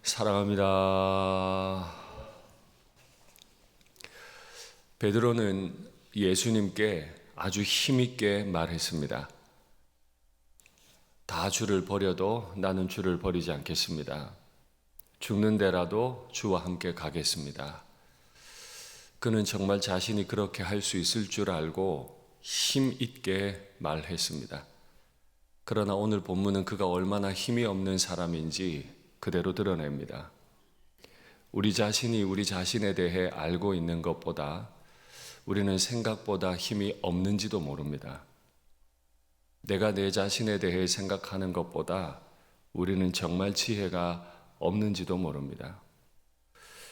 사랑합니다. 베드로는 예수님께 아주 힘있게 말했습니다. 다 주를 버려도 나는 주를 버리지 않겠습니다. 죽는 데라도 주와 함께 가겠습니다. 그는 정말 자신이 그렇게 할 수 있을 줄 알고 힘있게 말했습니다. 그러나 오늘 본문은 그가 얼마나 힘이 없는 사람인지 그대로 드러냅니다. 우리 자신이 우리 자신에 대해 알고 있는 것보다 우리는 생각보다 힘이 없는지도 모릅니다. 내가 내 자신에 대해 생각하는 것보다 우리는 정말 지혜가 없는지도 모릅니다.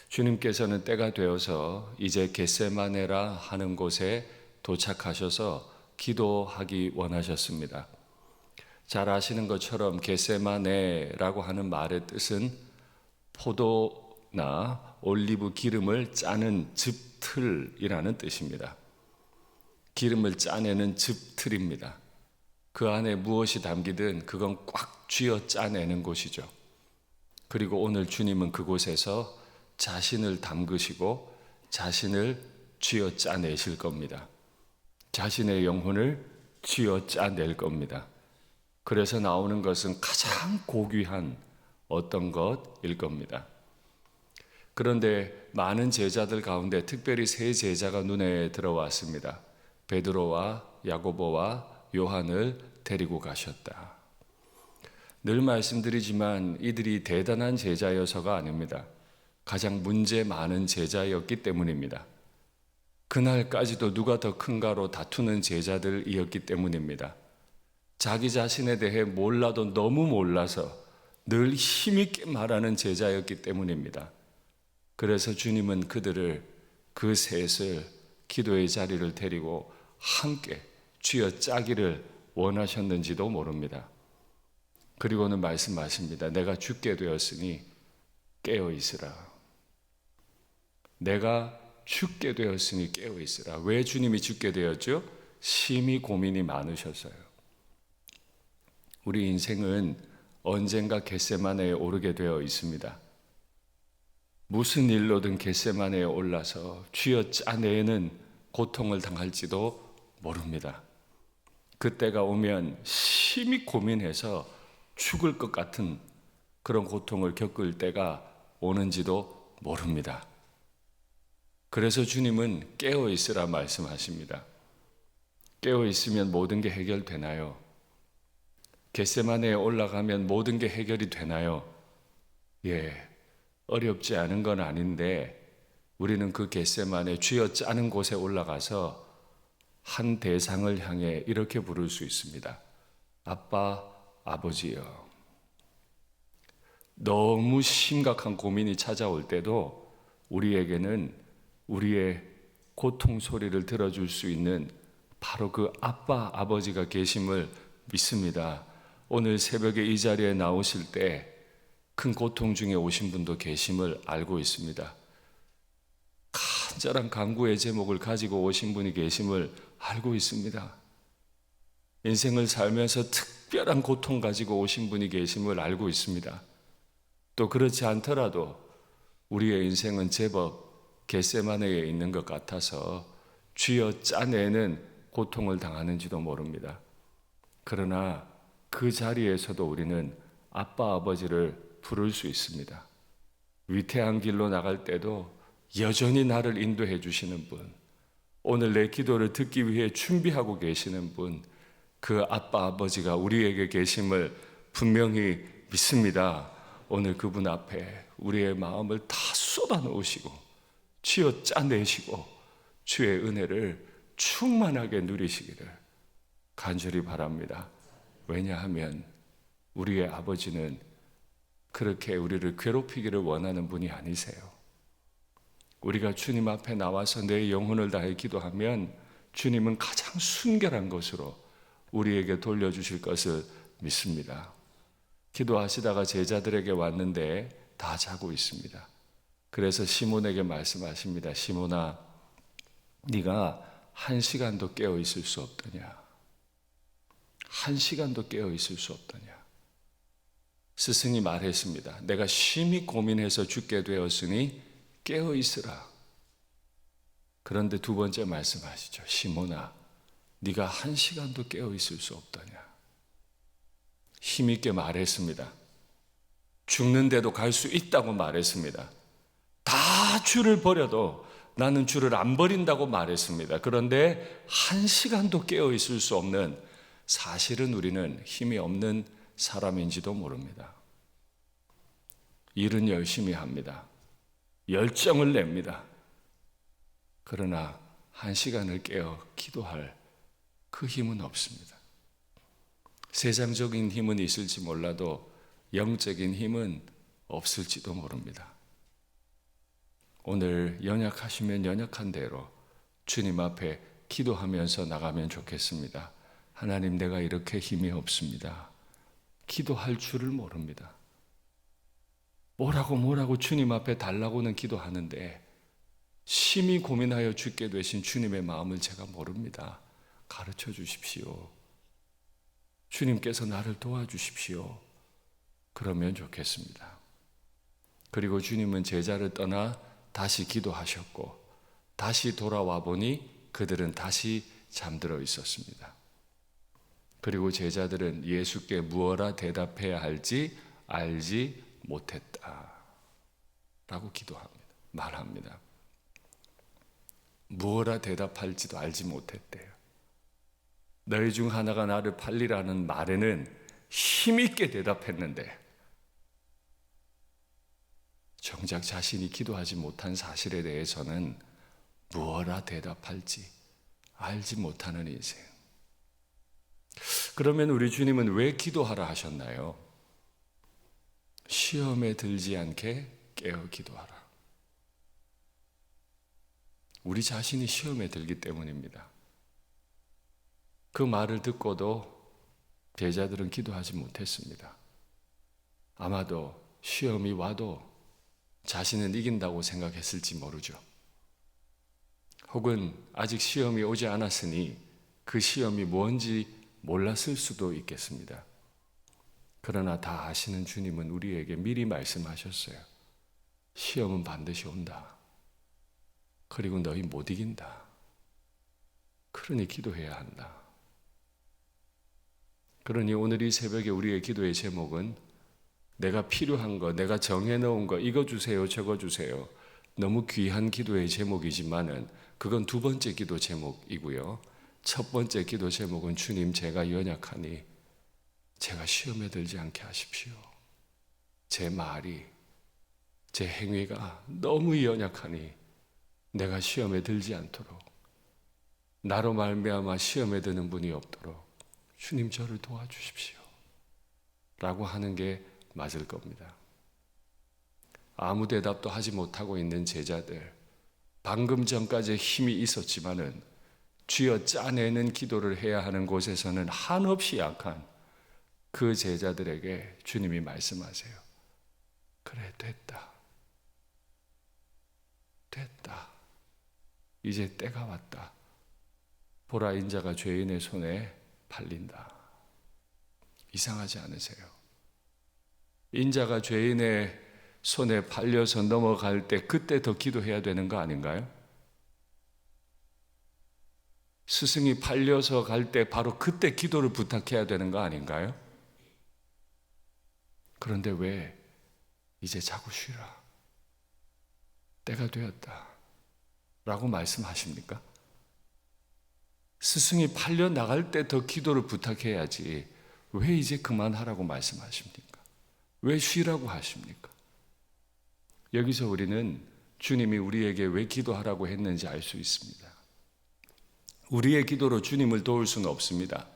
주님께서는 때가 되어서 이제 겟세마네라 하는 곳에 도착하셔서 기도하기 원하셨습니다. 잘 아시는 것처럼 겟세마네라고 하는 말의 뜻은 포도나 올리브 기름을 짜는 즙틀이라는 뜻입니다. 기름을 짜내는 즙틀입니다. 그 안에 무엇이 담기든 그건 꽉 쥐어 짜내는 곳이죠. 그리고 오늘 주님은 그곳에서 자신을 담그시고 자신을 쥐어 짜내실 겁니다. 자신의 영혼을 쥐어 짜낼 겁니다. 그래서 나오는 것은 가장 고귀한 어떤 것일 겁니다. 그런데 많은 제자들 가운데 특별히 세 제자가 눈에 들어왔습니다. 베드로와 야고보와 요한을 데리고 가셨다. 늘 말씀드리지만 이들이 대단한 제자여서가 아닙니다. 가장 문제 많은 제자였기 때문입니다. 그날까지도 누가 더 큰가로 다투는 제자들이었기 때문입니다. 자기 자신에 대해 몰라도 너무 몰라서 늘 힘있게 말하는 제자였기 때문입니다. 그래서 주님은 그들을, 그 셋을 기도의 자리를 데리고 함께 쥐어 짜기를 원하셨는지도 모릅니다. 그리고는 말씀하십니다. 내가 죽게 되었으니 깨어 있으라. 내가 죽게 되었으니 깨어 있으라. 왜 주님이 죽게 되었죠? 심히 고민이 많으셔서요. 우리 인생은 언젠가 겟세마네에 오르게 되어 있습니다. 무슨 일로든 겟세마네에 올라서 쥐어 짜내는 고통을 당할지도 모릅니다. 그때가 오면 심히 고민해서 죽을 것 같은 그런 고통을 겪을 때가 오는지도 모릅니다. 그래서 주님은 깨어 있으라 말씀하십니다. 깨어 있으면 모든 게 해결되나요? 겟세마네에 올라가면 모든 게 해결이 되나요? 예, 어렵지 않은 건 아닌데 우리는 그 겟세마네 쥐어 짜는 곳에 올라가서 한 대상을 향해 이렇게 부를 수 있습니다. 아빠, 아버지여. 너무 심각한 고민이 찾아올 때도 우리에게는 우리의 고통 소리를 들어줄 수 있는 바로 그 아빠, 아버지가 계심을 믿습니다. 오늘 새벽에 이 자리에 나오실 때 큰 고통 중에 오신 분도 계심을 알고 있습니다. 간절한 간구의 제목을 가지고 오신 분이 계심을 알고 있습니다. 인생을 살면서 특별한 고통 가지고 오신 분이 계심을 알고 있습니다. 또 그렇지 않더라도 우리의 인생은 제법 겟세마네에 있는 것 같아서 쥐어 짜내는 고통을 당하는지도 모릅니다. 그러나 그 자리에서도 우리는 아빠 아버지를 부를 수 있습니다. 위태한 길로 나갈 때도 여전히 나를 인도해 주시는 분, 오늘 내 기도를 듣기 위해 준비하고 계시는 분, 그 아빠 아버지가 우리에게 계심을 분명히 믿습니다. 오늘 그분 앞에 우리의 마음을 다 쏟아 놓으시고 쥐어 짜내시고 주의 은혜를 충만하게 누리시기를 간절히 바랍니다. 왜냐하면 우리의 아버지는 그렇게 우리를 괴롭히기를 원하는 분이 아니세요. 우리가 주님 앞에 나와서 내 영혼을 다해 기도하면 주님은 가장 순결한 것으로 우리에게 돌려주실 것을 믿습니다. 기도하시다가 제자들에게 왔는데 다 자고 있습니다. 그래서 시몬에게 말씀하십니다. 시몬아, 네가 1시간도 깨어 있을 수 없더냐? 1시간도 깨어 있을 수 없더냐? 스승이 말했습니다. 내가 심히 고민해서 죽게 되었으니 깨어 있으라. 그런데 두 번째 말씀하시죠. 시몬아, 네가 1시간도 깨어 있을 수 없더냐. 힘있게 말했습니다. 죽는데도 갈 수 있다고 말했습니다. 다 주를 버려도 나는 주를 안 버린다고 말했습니다. 그런데 1시간도 깨어 있을 수 없는, 사실은 우리는 힘이 없는 사람인지도 모릅니다. 일은 열심히 합니다. 열정을 냅니다. 그러나 1시간을 깨어 기도할 그 힘은 없습니다. 세상적인 힘은 있을지 몰라도 영적인 힘은 없을지도 모릅니다. 오늘 연약하시면 연약한 대로 주님 앞에 기도하면서 나가면 좋겠습니다. 하나님, 내가 이렇게 힘이 없습니다. 기도할 줄을 모릅니다. 뭐라고 주님 앞에 달라고는 기도하는데 심히 고민하여 죽게 되신 주님의 마음을 제가 모릅니다. 가르쳐 주십시오. 주님께서 나를 도와주십시오. 그러면 좋겠습니다. 그리고 주님은 제자를 떠나 다시 기도하셨고 다시 돌아와 보니 그들은 다시 잠들어 있었습니다. 그리고 제자들은 예수께 무엇라 대답해야 할지 알지 못했다 라고 기도합니다. 말합니다. 무엇라 대답할지도 알지 못했대요. 너희 중 하나가 나를 팔리라는 말에는 힘있게 대답했는데 정작 자신이 기도하지 못한 사실에 대해서는 무엇라 대답할지 알지 못하는 인생. 그러면 우리 주님은 왜 기도하라 하셨나요? 시험에 들지 않게 깨어 기도하라. 우리 자신이 시험에 들기 때문입니다. 그 말을 듣고도 제자들은 기도하지 못했습니다. 아마도 시험이 와도 자신은 이긴다고 생각했을지 모르죠. 혹은 아직 시험이 오지 않았으니 그 시험이 뭔지 몰랐을 수도 있겠습니다. 그러나 다 아시는 주님은 우리에게 미리 말씀하셨어요. 시험은 반드시 온다. 그리고 너희 못 이긴다. 그러니 기도해야 한다. 그러니 오늘 이 새벽에 우리의 기도의 제목은 내가 필요한 거, 내가 정해놓은 거 이거 주세요, 저거 주세요. 너무 귀한 기도의 제목이지만은 그건 두 번째 기도 제목이고요. 첫 번째 기도 제목은 주님, 제가 연약하니 제가 시험에 들지 않게 하십시오. 제 말이, 제 행위가 너무 연약하니 내가 시험에 들지 않도록, 나로 말미암아 시험에 드는 분이 없도록 주님 저를 도와주십시오 라고 하는 게 맞을 겁니다. 아무 대답도 하지 못하고 있는 제자들, 방금 전까지 힘이 있었지만은 쥐어 짜내는 기도를 해야 하는 곳에서는 한없이 약한 그 제자들에게 주님이 말씀하세요. 그래, 됐다. 이제 때가 왔다. 보라, 인자가 죄인의 손에 팔린다. 이상하지 않으세요? 인자가 죄인의 손에 팔려서 넘어갈 때 그때 더 기도해야 되는 거 아닌가요? 스승이 팔려서 갈 때 바로 그때 기도를 부탁해야 되는 거 아닌가요? 그런데 왜 이제 자고 쉬라, 때가 되었다 라고 말씀하십니까? 스승이 팔려 나갈 때 더 기도를 부탁해야지 왜 이제 그만하라고 말씀하십니까? 왜 쉬라고 하십니까? 여기서 우리는 주님이 우리에게 왜 기도하라고 했는지 알 수 있습니다. 우리의 기도로 주님을 도울 수는 없습니다.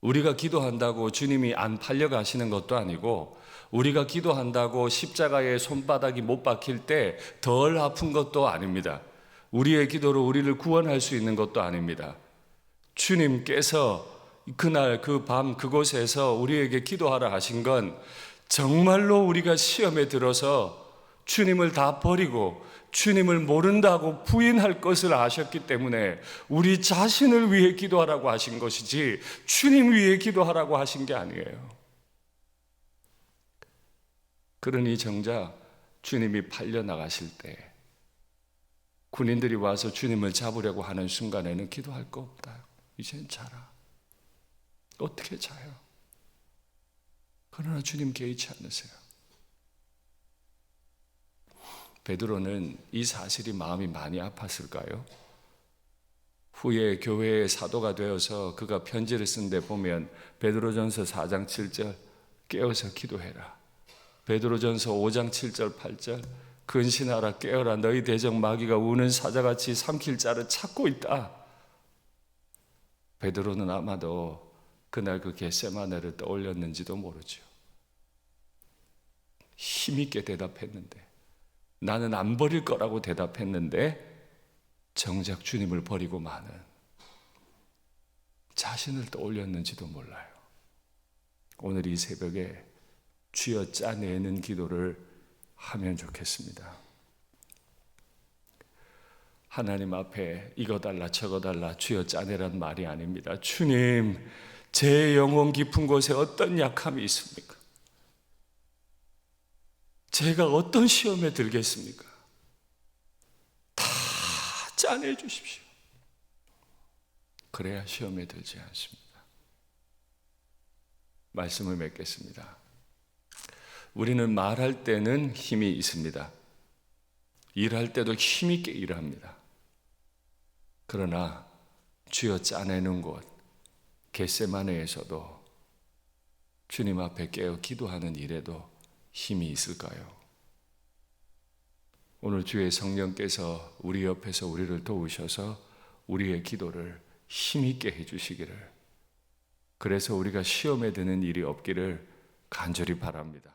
우리가 기도한다고 주님이 안 팔려가시는 것도 아니고, 우리가 기도한다고 십자가에 손바닥이 못 박힐 때 덜 아픈 것도 아닙니다. 우리의 기도로 우리를 구원할 수 있는 것도 아닙니다. 주님께서 그날 그 밤 그곳에서 우리에게 기도하라 하신 건 정말로 우리가 시험에 들어서 주님을 다 버리고 주님을 모른다고 부인할 것을 아셨기 때문에 우리 자신을 위해 기도하라고 하신 것이지 주님 위해 기도하라고 하신 게 아니에요. 그러니 정작 주님이 팔려 나가실 때 군인들이 와서 주님을 잡으려고 하는 순간에는 기도할 거 없다. 이젠 자라. 어떻게 자요? 그러나 주님 개의치 않으세요. 베드로는 이 사실이 마음이 많이 아팠을까요? 후에 교회의 사도가 되어서 그가 편지를 쓴 데 보면 베드로전서 4장 7절 깨어서 기도해라. 베드로전서 5장 7절 8절 근신하라 깨어라 너희 대적 마귀가 우는 사자같이 삼킬 자를 찾고 있다. 베드로는 아마도 그날 그 겟세마네를 떠올렸는지도 모르죠. 힘있게 대답했는데 나는 안 버릴 거라고 대답했는데 정작 주님을 버리고 마는 자신을 떠올렸는지도 몰라요. 오늘 이 새벽에 쥐어 짜내는 기도를 하면 좋겠습니다. 하나님 앞에 이거 달라 저거 달라 쥐어 짜내란 말이 아닙니다. 주님, 제 영혼 깊은 곳에 어떤 약함이 있습니까? 제가 어떤 시험에 들겠습니까? 다 짜내 주십시오. 그래야 시험에 들지 않습니다. 말씀을 맺겠습니다. 우리는 말할 때는 힘이 있습니다. 일할 때도 힘있게 일합니다. 그러나 쥐어 짜내는 곳 겟세마네에서도 주님 앞에 깨어 기도하는 일에도 힘이 있을까요? 오늘 주의 성령께서 우리 옆에서 우리를 도우셔서 우리의 기도를 힘있게 해주시기를, 그래서 우리가 시험에 드는 일이 없기를 간절히 바랍니다.